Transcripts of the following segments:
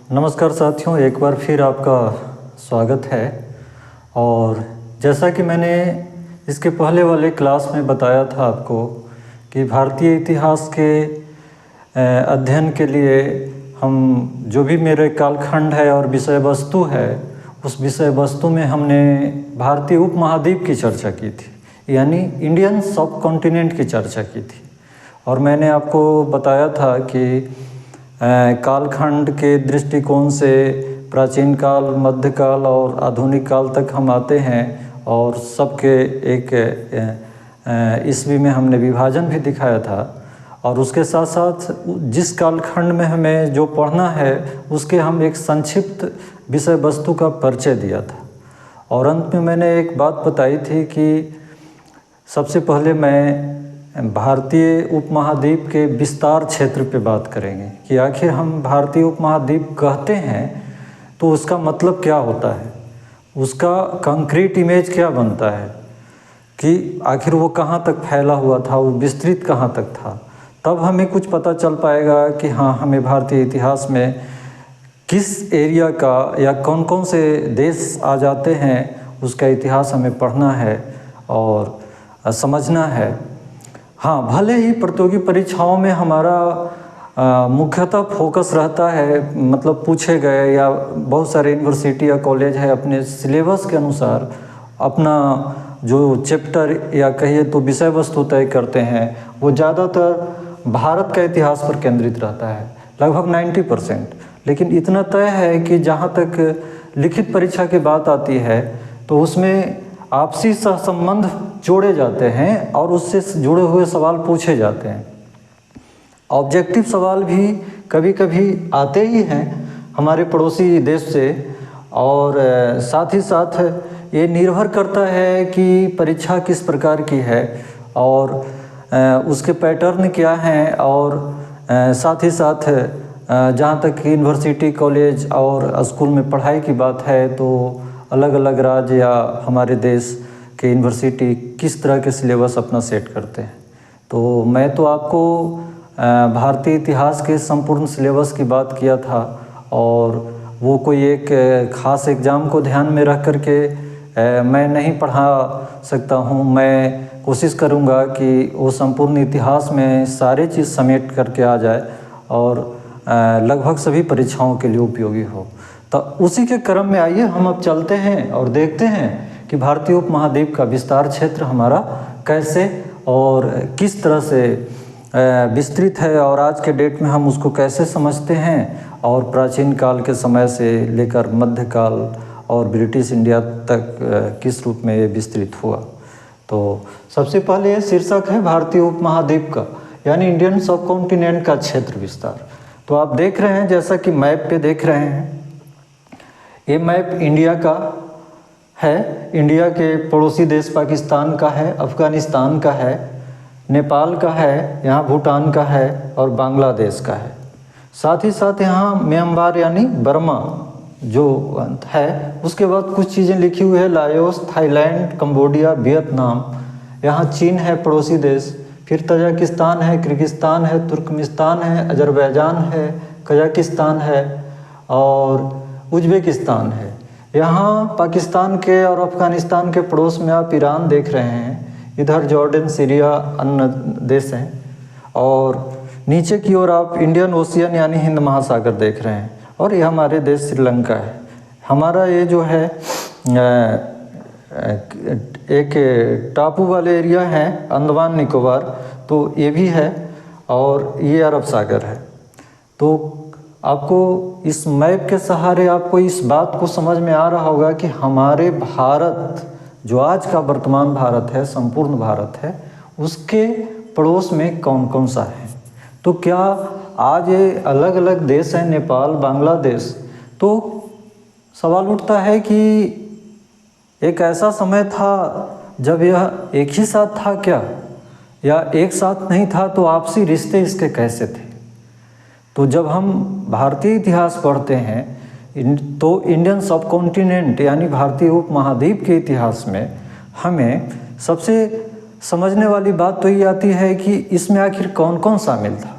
नमस्कार साथियों, एक बार फिर आपका स्वागत है। और जैसा कि मैंने इसके पहले वाले क्लास में बताया था आपको कि भारतीय इतिहास के अध्ययन के लिए हम जो भी मेरे कालखंड है और विषय वस्तु है, उस विषय वस्तु में हमने भारतीय उपमहाद्वीप की चर्चा की थी, यानी इंडियन सब कॉन्टिनेंट की चर्चा की थी। और मैंने आपको बताया था कि कालखंड के दृष्टिकोण से प्राचीन काल, मध्यकाल और आधुनिक काल तक हम आते हैं, और सबके एक ईस्वी में हमने विभाजन भी दिखाया था। और उसके साथ साथ जिस कालखंड में हमें जो पढ़ना है उसके हम एक संक्षिप्त विषय वस्तु का परिचय दिया था। और अंत में मैंने एक बात बताई थी कि सबसे पहले मैं भारतीय उपमहाद्वीप के विस्तार क्षेत्र पे बात करेंगे कि आखिर हम भारतीय उपमहाद्वीप कहते हैं तो उसका मतलब क्या होता है, उसका कंक्रीट इमेज क्या बनता है, कि आखिर वो कहाँ तक फैला हुआ था, वो विस्तृत कहाँ तक था। तब हमें कुछ पता चल पाएगा कि हाँ, हमें भारतीय इतिहास में किस एरिया का या कौन कौन से देश आ जाते हैं उसका इतिहास हमें पढ़ना है और समझना है। हाँ, भले ही प्रतियोगी परीक्षाओं में हमारा मुख्यतः फोकस रहता है, मतलब पूछे गए या बहुत सारे यूनिवर्सिटी या कॉलेज है अपने सिलेबस के अनुसार अपना जो चैप्टर या कहिए तो विषय वस्तु तय करते हैं, वो ज़्यादातर भारत का इतिहास पर केंद्रित रहता है, लगभग 90%। लेकिन इतना तय है कि जहाँ तक लिखित परीक्षा की बात आती है तो उसमें आपसी सहसंबंध जोड़े जाते हैं और उससे जुड़े हुए सवाल पूछे जाते हैं। ऑब्जेक्टिव सवाल भी कभी कभी आते ही हैं हमारे पड़ोसी देश से, और साथ ही साथ ये निर्भर करता है कि परीक्षा किस प्रकार की है और उसके पैटर्न क्या हैं। और साथ ही साथ जहाँ तक यूनिवर्सिटी, कॉलेज और स्कूल में पढ़ाई की बात है तो अलग अलग राज्य या हमारे देश के यूनिवर्सिटी किस तरह के सिलेबस अपना सेट करते हैं। तो मैं तो आपको भारतीय इतिहास के संपूर्ण सिलेबस की बात किया था, और वो कोई एक ख़ास एग्ज़ाम को ध्यान में रख कर के मैं नहीं पढ़ा सकता हूँ। मैं कोशिश करूँगा कि वो संपूर्ण इतिहास में सारे चीज़ समेट करके आ जाए और लगभग सभी परीक्षाओं के लिए उपयोगी हो। तो उसी के क्रम में आइए हम अब चलते हैं और देखते हैं कि भारतीय उपमहाद्वीप का विस्तार क्षेत्र हमारा कैसे और किस तरह से विस्तृत है, और आज के डेट में हम उसको कैसे समझते हैं, और प्राचीन काल के समय से लेकर मध्यकाल और ब्रिटिश इंडिया तक किस रूप में ये विस्तृत हुआ। तो सबसे पहले ये शीर्षक है भारतीय उपमहाद्वीप का, यानी इंडियन सब कॉन्टिनेंट का क्षेत्र विस्तार। तो आप देख रहे हैं, जैसा कि मैप पे देख रहे हैं, ये मैप इंडिया का है। इंडिया के पड़ोसी देश पाकिस्तान का है, अफ़गानिस्तान का है, नेपाल का है, यहाँ भूटान का है और बांग्लादेश का है। साथ ही साथ यहाँ म्यांमार यानी बर्मा जो है, उसके बाद कुछ चीज़ें लिखी हुई है, लाओस, थाईलैंड, कंबोडिया, वियतनाम। यहाँ चीन है पड़ोसी देश, फिर तजाकिस्तान है, किर्गिस्तान है, तुर्कमेनिस्तान है, अजरबैजान है, कजाकिस्तान है और उज़्बेकिस्तान है। यहाँ पाकिस्तान के और अफ़गानिस्तान के पड़ोस में आप ईरान देख रहे हैं, इधर जॉर्डन, सीरिया अन्य देश हैं, और नीचे की ओर आप इंडियन ओशियन यानी हिंद महासागर देख रहे हैं, और ये हमारे देश श्रीलंका है। हमारा ये जो है एक टापू वाले एरिया है अंडमान निकोबार, तो ये भी है, और ये अरब सागर है। तो आपको इस मैप के सहारे आपको इस बात को समझ में आ रहा होगा कि हमारे भारत, जो आज का वर्तमान भारत है, संपूर्ण भारत है, उसके पड़ोस में कौन कौन सा है। तो क्या आज ये अलग अलग देश हैं, नेपाल, बांग्लादेश, तो सवाल उठता है कि एक ऐसा समय था जब यह एक ही साथ था क्या, या एक साथ नहीं था, तो आपसी रिश्ते इसके कैसे थे। तो जब हम भारतीय इतिहास पढ़ते हैं तो इंडियन सब कॉन्टिनेंट यानी भारतीय उपमहाद्वीप के इतिहास में हमें सबसे समझने वाली बात तो ये आती है कि इसमें आखिर कौन कौन शामिल था।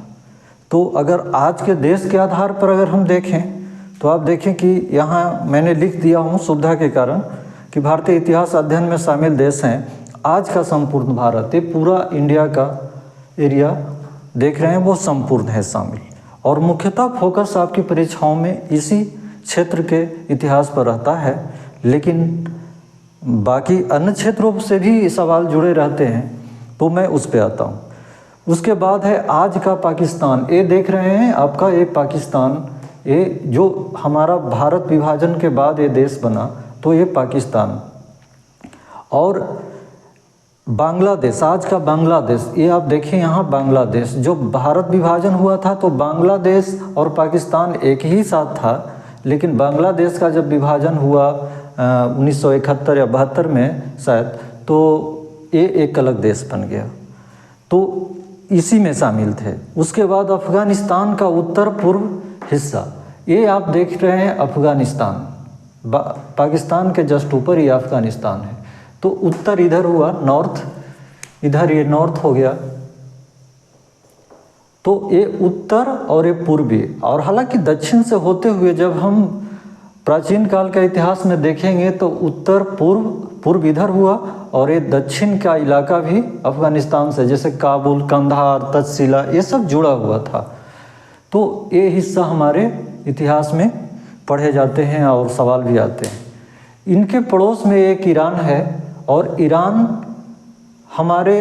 तो अगर आज के देश के आधार पर अगर हम देखें तो आप देखें कि यहाँ मैंने लिख दिया हूँ सुविधा के कारण कि भारतीय इतिहास अध्ययन में शामिल देश हैं। आज का संपूर्ण भारत, ये पूरा इंडिया का एरिया देख रहे हैं, वो संपूर्ण है शामिल। और मुख्यतः फोकस आपकी परीक्षाओं में इसी क्षेत्र के इतिहास पर रहता है, लेकिन बाकी अन्य क्षेत्रों से भी सवाल जुड़े रहते हैं, तो मैं उस पर आता हूँ। उसके बाद है आज का पाकिस्तान। ये देख रहे हैं आपका, ये पाकिस्तान, ये जो हमारा भारत विभाजन के बाद ये देश बना, तो ये पाकिस्तान। और बांग्लादेश, आज का बांग्लादेश, ये आप देखें यहाँ बांग्लादेश, जो भारत विभाजन हुआ था तो बांग्लादेश और पाकिस्तान एक ही साथ था, लेकिन बांग्लादेश का जब विभाजन हुआ 1971 या 72 में शायद, तो ये एक अलग देश बन गया, तो इसी में शामिल थे। उसके बाद अफ़गानिस्तान का उत्तर पूर्व हिस्सा, ये आप देख रहे हैं अफ़गानिस्तान, पाकिस्तान के जस्ट ऊपर ही अफ़गानिस्तान है। तो उत्तर इधर हुआ, नॉर्थ इधर, ये नॉर्थ हो गया, तो ये उत्तर और ये पूर्वी। और हालांकि दक्षिण से होते हुए जब हम प्राचीन काल का इतिहास में देखेंगे तो उत्तर पूर्व इधर हुआ, और ये दक्षिण का इलाका भी अफ़गानिस्तान से, जैसे काबुल, कंधार, तक्षशिला, ये सब जुड़ा हुआ था। तो ये हिस्सा हमारे इतिहास में पढ़े जाते हैं और सवाल भी आते हैं। इनके पड़ोस में एक ईरान है, और ईरान हमारे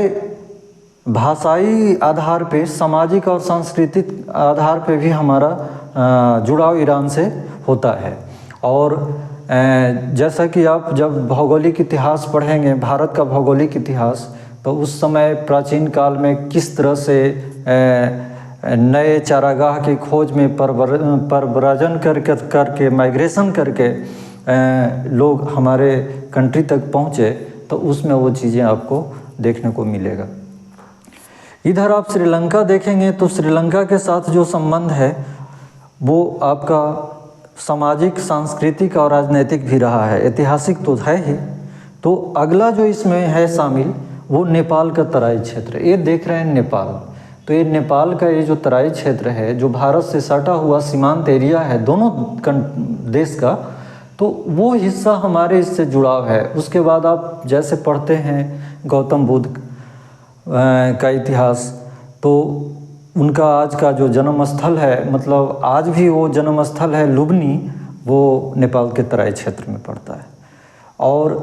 भाषाई आधार पे, सामाजिक और सांस्कृतिक आधार पे भी हमारा जुड़ाव ईरान से होता है। और जैसा कि आप जब भौगोलिक इतिहास पढ़ेंगे, भारत का भौगोलिक इतिहास, तो उस समय प्राचीन काल में किस तरह से नए चारागाह की खोज में परव्रजन करके माइग्रेशन करके लोग हमारे कंट्री तक पहुँचे, तो उसमें वो चीज़ें आपको देखने को मिलेगा। इधर आप श्रीलंका देखेंगे तो श्रीलंका के साथ जो संबंध है वो आपका सामाजिक, सांस्कृतिक और राजनीतिक भी रहा है, ऐतिहासिक तो है ही। तो अगला जो इसमें है शामिल, वो नेपाल का तराई क्षेत्र। ये देख रहे हैं नेपाल, तो ये नेपाल का ये जो तराई क्षेत्र है, जो भारत से सटा हुआ सीमांत एरिया है दोनों देश का, तो वो हिस्सा हमारे इससे जुड़ाव है। उसके बाद आप जैसे पढ़ते हैं गौतम बुद्ध का इतिहास, तो उनका आज का जो जन्म स्थल है, मतलब आज भी वो जन्म स्थल है लुम्बिनी, वो नेपाल के तराई क्षेत्र में पड़ता है। और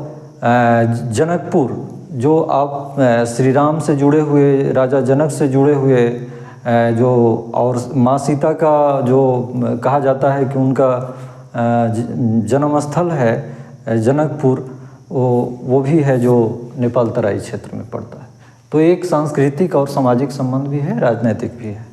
जनकपुर, जो आप श्री राम से जुड़े हुए, राजा जनक से जुड़े हुए जो, और माँ सीता का जो कहा जाता है कि उनका जन्म स्थल है जनकपुर, वो भी है जो नेपाल तराई क्षेत्र में पड़ता है। तो एक सांस्कृतिक और सामाजिक संबंध भी है, राजनीतिक भी है।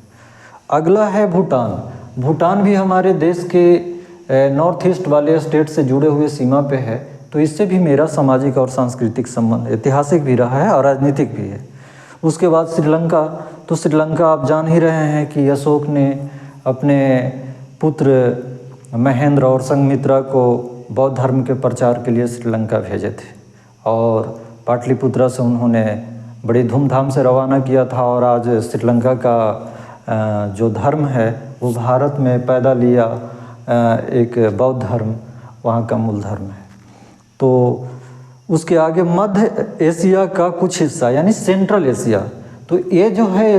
अगला है भूटान। भूटान भी हमारे देश के नॉर्थ ईस्ट वाले स्टेट से जुड़े हुए सीमा पे है, तो इससे भी मेरा सामाजिक और सांस्कृतिक संबंध ऐतिहासिक भी रहा है और राजनीतिक भी है। उसके बाद श्रीलंका, तो श्रीलंका आप जान ही रहे हैं कि अशोक ने अपने पुत्र महेंद्र और संघमित्रा को बौद्ध धर्म के प्रचार के लिए श्रीलंका भेजे थे, और पाटलिपुत्रा से उन्होंने बड़ी धूमधाम से रवाना किया था। और आज श्रीलंका का जो धर्म है वो भारत में पैदा लिया एक बौद्ध धर्म वहाँ का मूल धर्म है। तो उसके आगे मध्य एशिया का कुछ हिस्सा, यानी सेंट्रल एशिया, तो ये जो है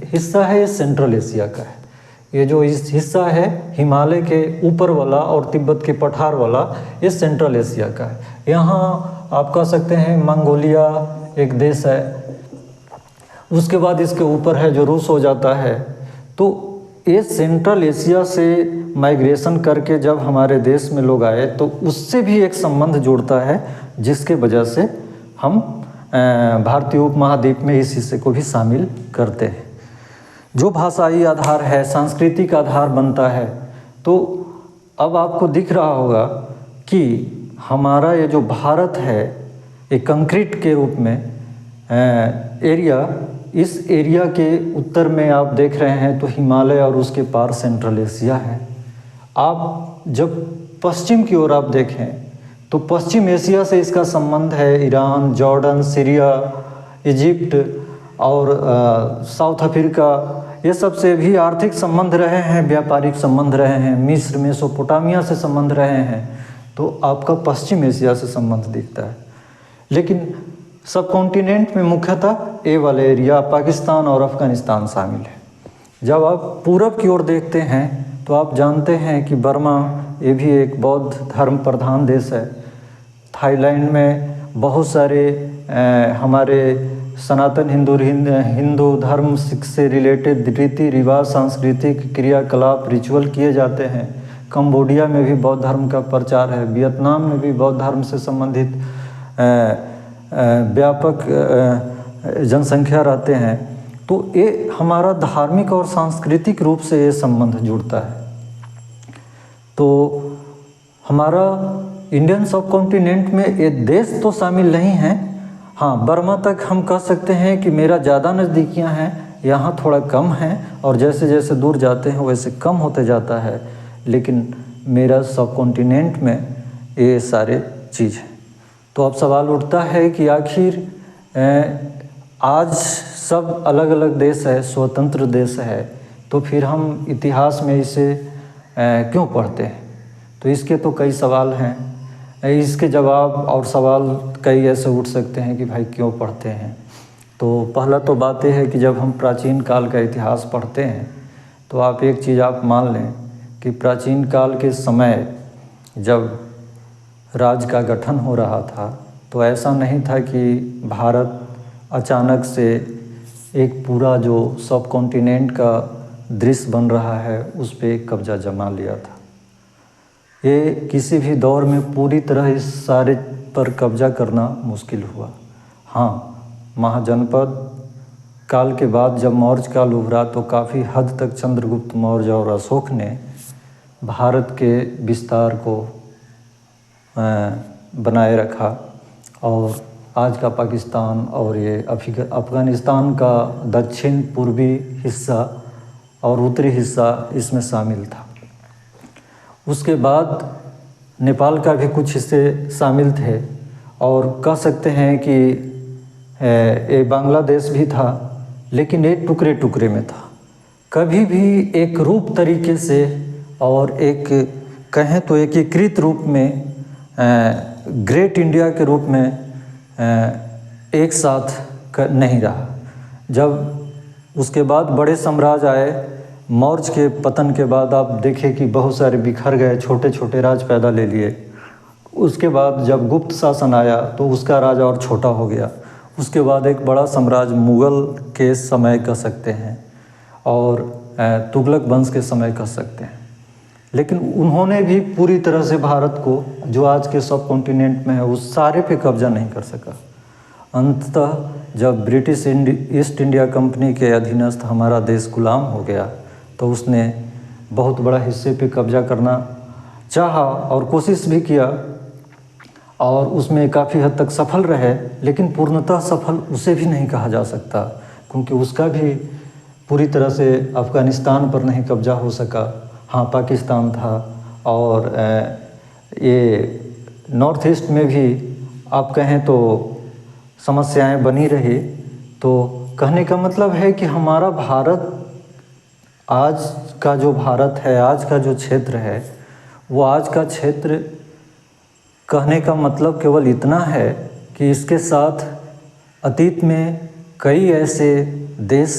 हिस्सा है ये सेंट्रल एशिया का है। ये जो इस हिस्सा है हिमालय के ऊपर वाला और तिब्बत के पठार वाला, ये सेंट्रल एशिया का है। यहाँ आप कह सकते हैं मंगोलिया एक देश है, उसके बाद इसके ऊपर है जो रूस हो जाता है। तो ये सेंट्रल एशिया से माइग्रेशन करके जब हमारे देश में लोग आए, तो उससे भी एक संबंध जुड़ता है, जिसके वजह से हम भारतीय उपमहाद्वीप में इस हिस्से को भी शामिल करते हैं। जो भाषाई आधार है, सांस्कृतिक आधार बनता है। तो अब आपको दिख रहा होगा कि हमारा ये जो भारत है, एक कंक्रीट के रूप में एरिया, इस एरिया के उत्तर में आप देख रहे हैं तो हिमालय और उसके पार सेंट्रल एशिया है। आप जब पश्चिम की ओर आप देखें तो पश्चिम एशिया से इसका संबंध है ईरान, जॉर्डन, सीरिया, इजिप्ट और साउथ अफ्रीका, ये सब से भी आर्थिक संबंध रहे हैं, व्यापारिक संबंध रहे हैं, मिस्र मेसोपोटामिया से संबंध रहे हैं, तो आपका पश्चिम एशिया से संबंध दिखता है। लेकिन सब कॉन्टिनेंट में मुख्यतः ये वाले एरिया पाकिस्तान और अफ़गानिस्तान शामिल है। जब आप पूरब की ओर देखते हैं तो आप जानते हैं कि बर्मा ये भी एक बौद्ध धर्म प्रधान देश है। थाईलैंड में बहुत सारे हमारे सनातन हिंदू धर्म से रिलेटेड रीति रिवाज, सांस्कृतिक क्रियाकलाप, रिचुअल किए जाते हैं। कंबोडिया में भी बौद्ध धर्म का प्रचार है। वियतनाम में भी बौद्ध धर्म से संबंधित व्यापक जनसंख्या रहते हैं। तो ये हमारा धार्मिक और सांस्कृतिक रूप से ये संबंध जुड़ता है। तो हमारा इंडियन सब कॉन्टिनेंट में ये देश तो शामिल नहीं हैं। हाँ, बर्मा तक हम कह सकते हैं कि मेरा ज़्यादा नज़दीकियाँ हैं, यहाँ थोड़ा कम हैं, और जैसे जैसे दूर जाते हैं वैसे कम होते जाता है। लेकिन मेरा सब कॉन्टिनेंट में ये सारे चीज़ हैं। तो अब सवाल उठता है कि आखिर आज सब अलग अलग देश है, स्वतंत्र देश है, तो फिर हम इतिहास में इसे क्यों पढ़ते हैं? तो इसके तो कई सवाल हैं। इसके जवाब और सवाल कई ऐसे उठ सकते हैं कि भाई क्यों पढ़ते हैं। तो पहला तो बात यह है कि जब हम प्राचीन काल का इतिहास पढ़ते हैं तो आप एक चीज़ आप मान लें कि प्राचीन काल के समय जब राज्य का गठन हो रहा था तो ऐसा नहीं था कि भारत अचानक से एक पूरा जो सब कॉन्टिनेंट का दृश्य बन रहा है उस पर एक कब्जा जमा लिया था। ये किसी भी दौर में पूरी तरह इस सारे पर कब्जा करना मुश्किल हुआ। हाँ, महाजनपद काल के बाद जब मौर्य काल उभरा तो काफ़ी हद तक चंद्रगुप्त मौर्य और अशोक ने भारत के विस्तार को बनाए रखा, और आज का पाकिस्तान और ये अफ़गानिस्तान का दक्षिण पूर्वी हिस्सा और उत्तरी हिस्सा इसमें शामिल था। उसके बाद नेपाल का भी कुछ हिस्से शामिल थे, और कह सकते हैं कि ये बांग्लादेश भी था, लेकिन एक टुकड़े टुकड़े में था। कभी भी एक रूप तरीके से और एक कहें तो एकीकृत रूप में ग्रेट इंडिया के रूप में एक साथ नहीं रहा। जब उसके बाद बड़े साम्राज्य आए, मौर्य के पतन के बाद आप देखें कि बहुत सारे बिखर गए, छोटे छोटे राज पैदा ले लिए। उसके बाद जब गुप्त शासन आया तो उसका राज और छोटा हो गया। उसके बाद एक बड़ा साम्राज्य मुग़ल के समय कह सकते हैं, और तुगलक वंश के समय कह सकते हैं। लेकिन उन्होंने भी पूरी तरह से भारत को, जो आज के सब कॉन्टिनेंट में है, उस सारे पे कब्जा नहीं कर सका। अंततः जब ब्रिटिश ईस्ट इंडिया कंपनी के अधीनस्थ हमारा देश गुलाम हो गया तो उसने बहुत बड़ा हिस्से पे कब्जा करना चाहा और कोशिश भी किया, और उसमें काफ़ी हद तक सफल रहे। लेकिन पूर्णतः सफल उसे भी नहीं कहा जा सकता, क्योंकि उसका भी पूरी तरह से अफ़गानिस्तान पर नहीं कब्जा हो सका। हाँ, पाकिस्तान था, और ये नॉर्थ ईस्ट में भी आप कहें तो समस्याएं बनी रही। तो कहने का मतलब है कि हमारा भारत, आज का जो भारत है, आज का जो क्षेत्र है, वो आज का क्षेत्र कहने का मतलब केवल इतना है कि इसके साथ अतीत में कई ऐसे देश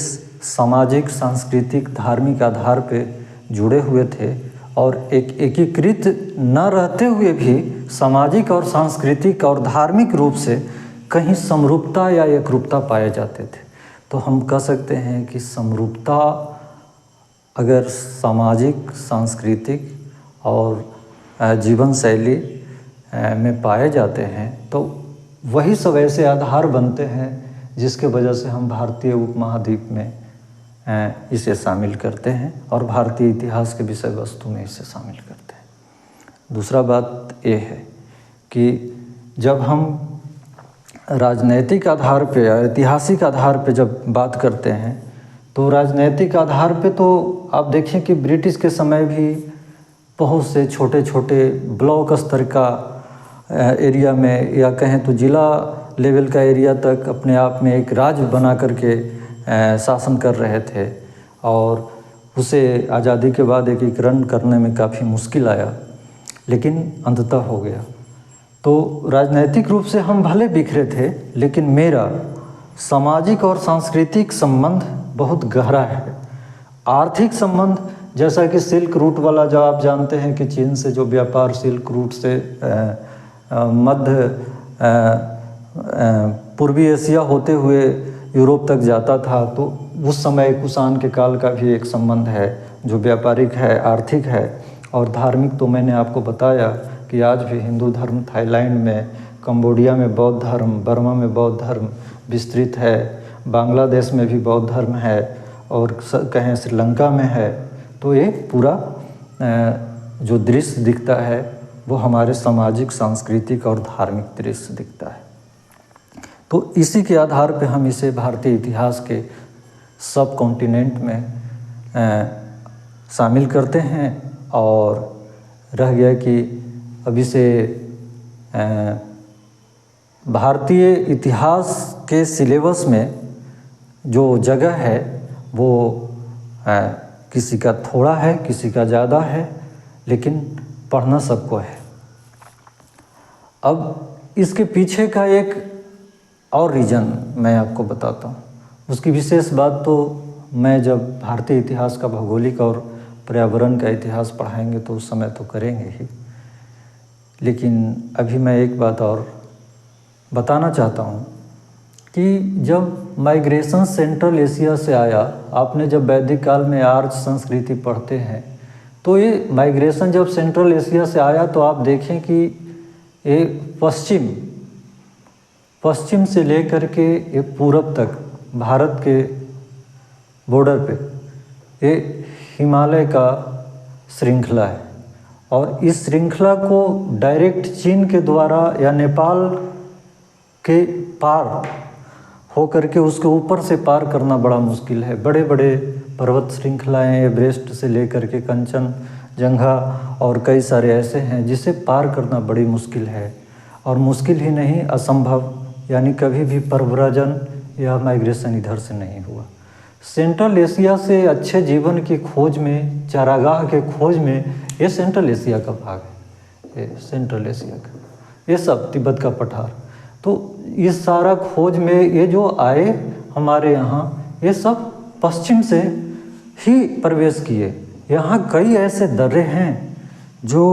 सामाजिक, सांस्कृतिक, धार्मिक आधार पे जुड़े हुए थे, और एक एकीकृत न रहते हुए भी सामाजिक और सांस्कृतिक और धार्मिक रूप से कहीं समरूपता या एकरूपता पाए जाते थे। तो हम कह सकते हैं कि समरूपता अगर सामाजिक, सांस्कृतिक और जीवन शैली में पाए जाते हैं तो वही सब ऐसे आधार बनते हैं जिसके वजह से हम भारतीय उपमहाद्वीप में इसे शामिल करते हैं और भारतीय इतिहास के विषय वस्तु में इसे शामिल करते हैं। दूसरा बात ये है कि जब हम राजनैतिक आधार पे या ऐतिहासिक आधार पे जब बात करते हैं तो राजनैतिक आधार पे तो आप देखें कि ब्रिटिश के समय भी बहुत से छोटे छोटे ब्लॉक स्तर का एरिया में या कहें तो ज़िला लेवल का एरिया तक अपने आप में एक राज्य बना करके शासन कर रहे थे और उसे आज़ादी के बाद एकीकरण करने में काफ़ी मुश्किल आया, लेकिन अंततः हो गया। तो राजनैतिक रूप से हम भले बिखरे थे, लेकिन मेरा सामाजिक और सांस्कृतिक संबंध बहुत गहरा है। आर्थिक संबंध, जैसा कि सिल्क रूट वाला, जो आप जानते हैं कि चीन से जो व्यापार सिल्क रूट से मध्य पूर्वी एशिया होते हुए यूरोप तक जाता था, तो उस समय कुषाण के काल का भी एक संबंध है जो व्यापारिक है, आर्थिक है। और धार्मिक तो मैंने आपको बताया कि आज भी हिंदू धर्म थाईलैंड में, कंबोडिया में बौद्ध धर्म, बर्मा में बौद्ध धर्म विस्तृत है, बांग्लादेश में भी बौद्ध धर्म है और कहें श्रीलंका में है। तो ये पूरा जो दृश्य दिखता है वो हमारे सामाजिक, सांस्कृतिक और धार्मिक दृश्य दिखता है। तो इसी के आधार पे हम इसे भारतीय इतिहास के सब कॉन्टिनेंट में शामिल करते हैं। और रह गया कि अब इसे भारतीय इतिहास के सिलेबस में जो जगह है वो किसी का थोड़ा है, किसी का ज़्यादा है, लेकिन पढ़ना सबको है। अब इसके पीछे का एक और रीज़न मैं आपको बताता हूँ। उसकी विशेष बात तो मैं जब भारतीय इतिहास का भौगोलिक और पर्यावरण का इतिहास पढ़ाएंगे तो उस समय तो करेंगे ही, लेकिन अभी मैं एक बात और बताना चाहता हूँ कि जब माइग्रेशन सेंट्रल एशिया से आया, आपने जब वैदिक काल में आर्य संस्कृति पढ़ते हैं तो ये माइग्रेशन जब सेंट्रल एशिया से आया तो आप देखें कि ये पश्चिम से लेकर के ये पूरब तक भारत के बॉर्डर पे ये हिमालय का श्रृंखला है। और इस श्रृंखला को डायरेक्ट चीन के द्वारा या नेपाल के पार हो करके उसके ऊपर से पार करना बड़ा मुश्किल है। बड़े बड़े पर्वत श्रृंखलाएँ एवरेस्ट से लेकर के कंचनजंगा और कई सारे ऐसे हैं जिसे पार करना बड़ी मुश्किल है। और मुश्किल ही नहीं, असंभव, यानी कभी भी परव्रजन या माइग्रेशन इधर से नहीं हुआ। सेंट्रल एशिया से अच्छे जीवन की खोज में, चारागाह के खोज में, ये सेंट्रल एशिया का भाग है, ये सेंट्रल एशिया का, ये सब तिब्बत का पठार। तो इस सारा खोज में ये जो आए हमारे यहाँ, ये सब पश्चिम से ही प्रवेश किए। यहाँ कई ऐसे दर्रे हैं जो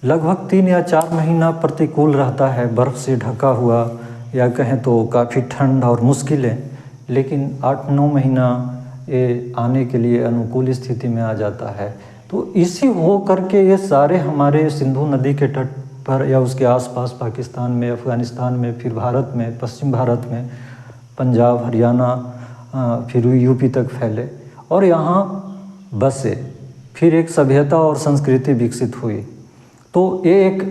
लगभग 3 या 4 महीना प्रतिकूल रहता है, बर्फ़ से ढका हुआ, या कहें तो काफ़ी ठंड और मुश्किलें, लेकिन 8-9 महीना ये आने के लिए अनुकूल स्थिति में आ जाता है। तो इसी हो करके ये सारे हमारे सिंधु नदी के तट पर या उसके आसपास पाकिस्तान में, अफ़गानिस्तान में, फिर भारत में, पश्चिम भारत में, पंजाब, हरियाणा, फिर यूपी तक फैले और यहाँ बसे। फिर एक सभ्यता और संस्कृति विकसित हुई। तो ये एक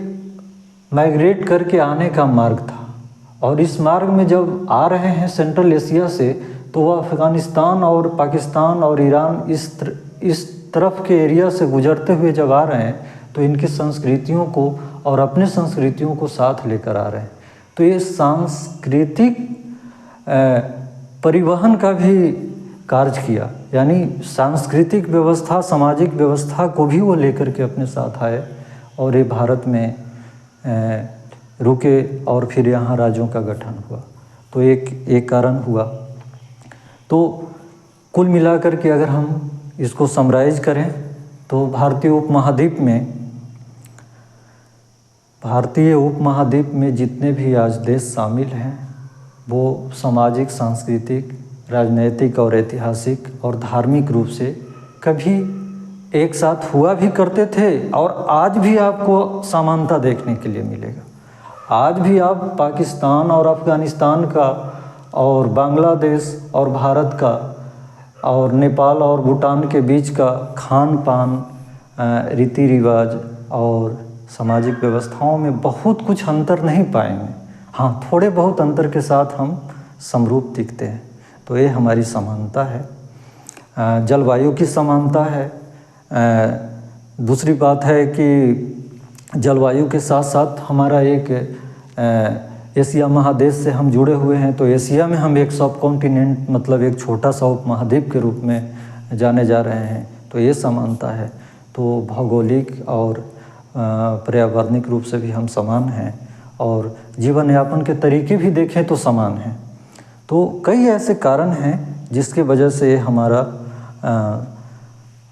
माइग्रेट करके आने का मार्ग था। और इस मार्ग में जब आ रहे हैं सेंट्रल एशिया से, तो वह अफ़गानिस्तान और पाकिस्तान और ईरान इस तरफ के एरिया से गुजरते हुए जब आ रहे हैं तो इनकी संस्कृतियों को और अपने संस्कृतियों को साथ लेकर आ रहे हैं। तो ये सांस्कृतिक परिवहन का भी कार्य किया, यानी सांस्कृतिक व्यवस्था, सामाजिक व्यवस्था को भी वो लेकर के अपने साथ आए और ये भारत में रुके और फिर यहाँ राज्यों का गठन हुआ। तो एक कारण हुआ। तो कुल मिलाकर के अगर हम इसको समराइज करें तो भारतीय उपमहाद्वीप में जितने भी आज देश शामिल हैं वो सामाजिक, सांस्कृतिक, राजनैतिक और ऐतिहासिक और धार्मिक रूप से कभी एक साथ हुआ भी करते थे और आज भी आपको समानता देखने के लिए मिलेगा। आज भी आप पाकिस्तान और अफ़गानिस्तान का और बांग्लादेश और भारत का और नेपाल और भूटान के बीच का खान पान, रीति रिवाज और सामाजिक व्यवस्थाओं में बहुत कुछ अंतर नहीं पाएंगे। हाँ, थोड़े बहुत अंतर के साथ हम समरूप दिखते हैं। तो ये हमारी समानता है। जलवायु की समानता है। दूसरी बात है कि जलवायु के साथ साथ हमारा एक एशिया महादेश से हम जुड़े हुए हैं, तो एशिया में हम एक सब कॉन्टिनेंट मतलब एक छोटा सा उपमहाद्वीप के रूप में जाने जा रहे हैं। तो ये समानता है। तो भौगोलिक और पर्यावरणिक रूप से भी हम समान हैं, और जीवन यापन के तरीके भी देखें तो समान हैं। तो कई ऐसे कारण हैं जिसकी वजह से हमारा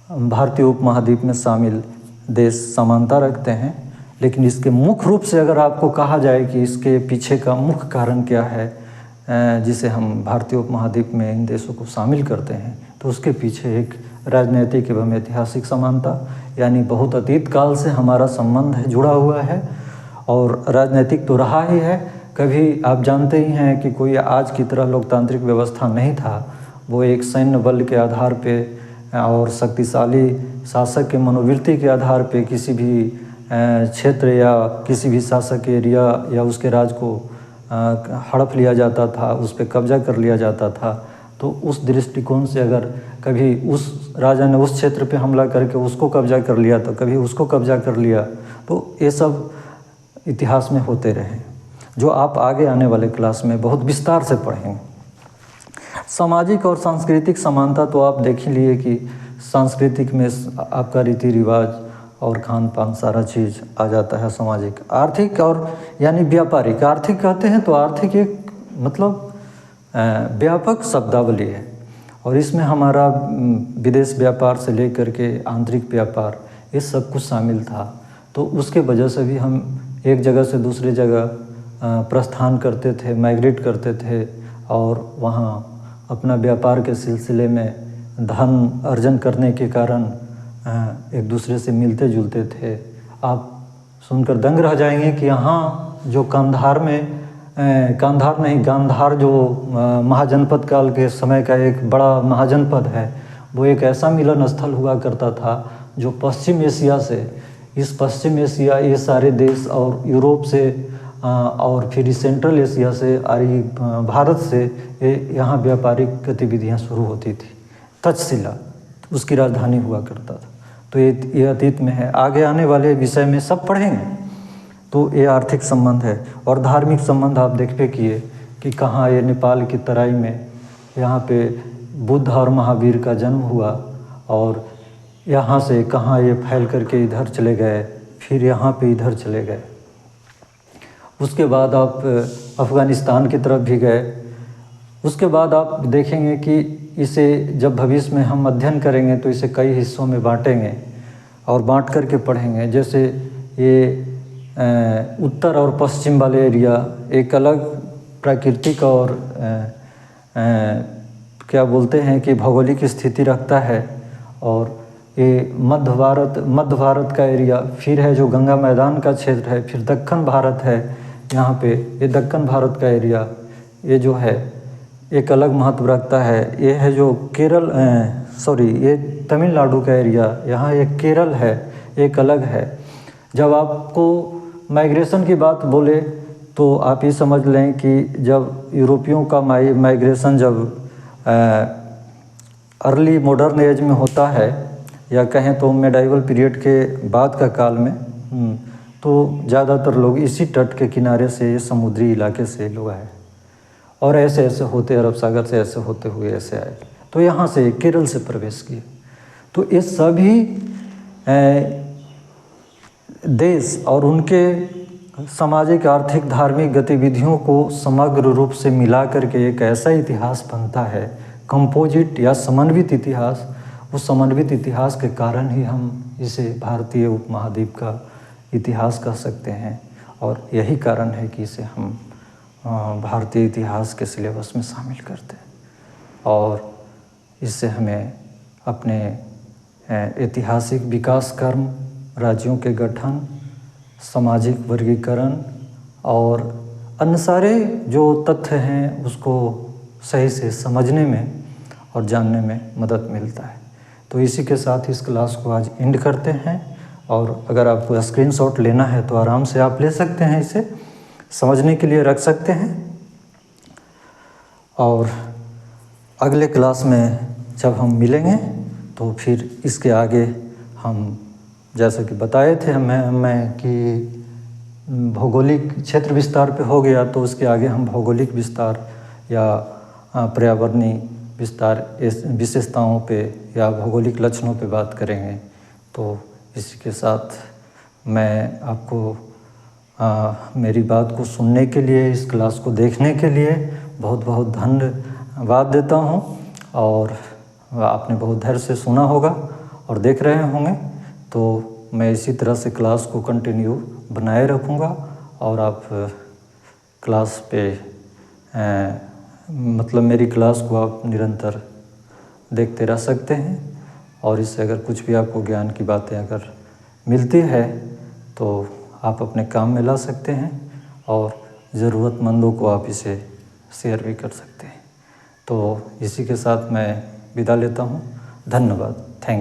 भारतीय उपमहाद्वीप में शामिल देश समानता रखते हैं। लेकिन इसके मुख्य रूप से अगर आपको कहा जाए कि इसके पीछे का मुख्य कारण क्या है जिसे हम भारतीय उपमहाद्वीप में इन देशों को शामिल करते हैं, तो उसके पीछे एक राजनीतिक एवं ऐतिहासिक समानता, यानी बहुत अतीत काल से हमारा संबंध है, जुड़ा हुआ है। और राजनीतिक तो रहा ही है। कभी आप जानते ही हैं कि कोई आज की तरह लोकतांत्रिक व्यवस्था नहीं था। वो एक सैन्य बल के आधार पे और शक्तिशाली शासक के मनोवृत्ति के आधार पे किसी भी क्षेत्र या किसी भी शासक एरिया या उसके राज को हड़प लिया जाता था, उस पर कब्जा कर लिया जाता था। तो उस दृष्टिकोण से अगर कभी उस राजा ने उस क्षेत्र पे हमला करके उसको कब्जा कर लिया, तो कभी उसको कब्जा कर लिया, तो ये सब इतिहास में होते रहे, जो आप आगे आने वाले क्लास में बहुत विस्तार से पढ़ेंगे। सामाजिक और सांस्कृतिक समानता तो आप देख ही लिए कि सांस्कृतिक में आपका रीति रिवाज और खान पान सारा चीज़ आ जाता है। सामाजिक, आर्थिक और यानी व्यापारिक। आर्थिक कहते हैं तो आर्थिक एक मतलब व्यापक शब्दावली है, और इसमें हमारा विदेश व्यापार से लेकर के आंतरिक व्यापार ये सब कुछ शामिल था। तो उसके वजह से भी हम एक जगह से दूसरी जगह प्रस्थान करते थे, माइग्रेट करते थे, और वहाँ अपना व्यापार के सिलसिले में धन अर्जन करने के कारण एक दूसरे से मिलते जुलते थे। आप सुनकर दंग रह जाएंगे कि यहाँ जो गांधार जो महाजनपद काल के समय का एक बड़ा महाजनपद है, वो एक ऐसा मिलन स्थल हुआ करता था जो पश्चिम एशिया से, इस पश्चिम एशिया ये सारे देश और यूरोप से और फिर सेंट्रल एशिया से भारत से यहाँ व्यापारिक गतिविधियाँ शुरू होती थी। तक्षशिला उसकी राजधानी हुआ करता था। तो ये अतीत में है, आगे आने वाले विषय में सब पढ़ेंगे। तो ये आर्थिक संबंध है। और धार्मिक संबंध आप देखते किए कि कहाँ ये नेपाल की तराई में यहाँ पे बुद्ध और महावीर का जन्म हुआ, और यहाँ से कहाँ ये फैल करके इधर चले गए, फिर यहाँ पे इधर चले गए। उसके बाद आप अफ़गानिस्तान की तरफ भी गए। उसके बाद आप देखेंगे कि इसे जब भविष्य में हम अध्ययन करेंगे तो इसे कई हिस्सों में बांटेंगे और बांट करके पढ़ेंगे। जैसे ये उत्तर और पश्चिम वाले एरिया एक अलग प्राकृतिक और क्या बोलते हैं कि भौगोलिक स्थिति रखता है, और ये मध्य भारत का एरिया फिर है जो गंगा मैदान का क्षेत्र है। फिर दक्कन भारत है, यहाँ पे ये दक्कन भारत का एरिया ये जो है एक अलग महत्व रखता है। ये है जो ये तमिलनाडु का एरिया, यहाँ एक केरल है, एक अलग है। जब आपको माइग्रेशन की बात बोले तो आप ये समझ लें कि जब यूरोपियों का माइग्रेशन जब अर्ली मॉडर्न एज में होता है, या कहें तो मेडाइवल पीरियड के बाद का काल में, तो ज़्यादातर लोग इसी तट के किनारे से, समुद्री इलाके से लोग आए, और ऐसे ऐसे होते अरब सागर से ऐसे होते हुए ऐसे आए, तो यहाँ से केरल से प्रवेश किए। तो ये सभी देश और उनके सामाजिक, आर्थिक, धार्मिक गतिविधियों को समग्र रूप से मिला करके एक ऐसा इतिहास बनता है, कंपोजिट या समन्वित इतिहास। उस समन्वित इतिहास के कारण ही हम इसे भारतीय उपमहाद्वीप का इतिहास कह सकते हैं, और यही कारण है कि इसे हम भारतीय इतिहास के सिलेबस में शामिल करते हैं। और इससे हमें अपने ऐतिहासिक विकास क्रम, राज्यों के गठन, सामाजिक वर्गीकरण और अन्य सारे जो तथ्य हैं उसको सही से समझने में और जानने में मदद मिलता है। तो इसी के साथ इस क्लास को आज एंड करते हैं, और अगर आपको स्क्रीनशॉट लेना है तो आराम से आप ले सकते हैं, इसे समझने के लिए रख सकते हैं। और अगले क्लास में जब हम मिलेंगे तो फिर इसके आगे हम जैसे कि बताए थे मैं कि भौगोलिक क्षेत्र विस्तार पे हो गया तो उसके आगे हम भौगोलिक विस्तार या पर्यावरणीय विस्तार इस विशेषताओं पे या भौगोलिक लक्षणों पे बात करेंगे। तो इसी के साथ मैं आपको मेरी बात को सुनने के लिए, इस क्लास को देखने के लिए बहुत बहुत धन्यवाद देता हूँ। और आपने बहुत धैर्य से सुना होगा और देख रहे होंगे, तो मैं इसी तरह से क्लास को कंटिन्यू बनाए रखूँगा और आप क्लास पे मतलब मेरी क्लास को आप निरंतर देखते रह सकते हैं। और इससे अगर कुछ भी आपको ज्ञान की बातें अगर मिलती है तो आप अपने काम में ला सकते हैं और ज़रूरतमंदों को आप इसे शेयर भी कर सकते हैं। तो इसी के साथ मैं विदा लेता हूँ। धन्यवाद। थैंक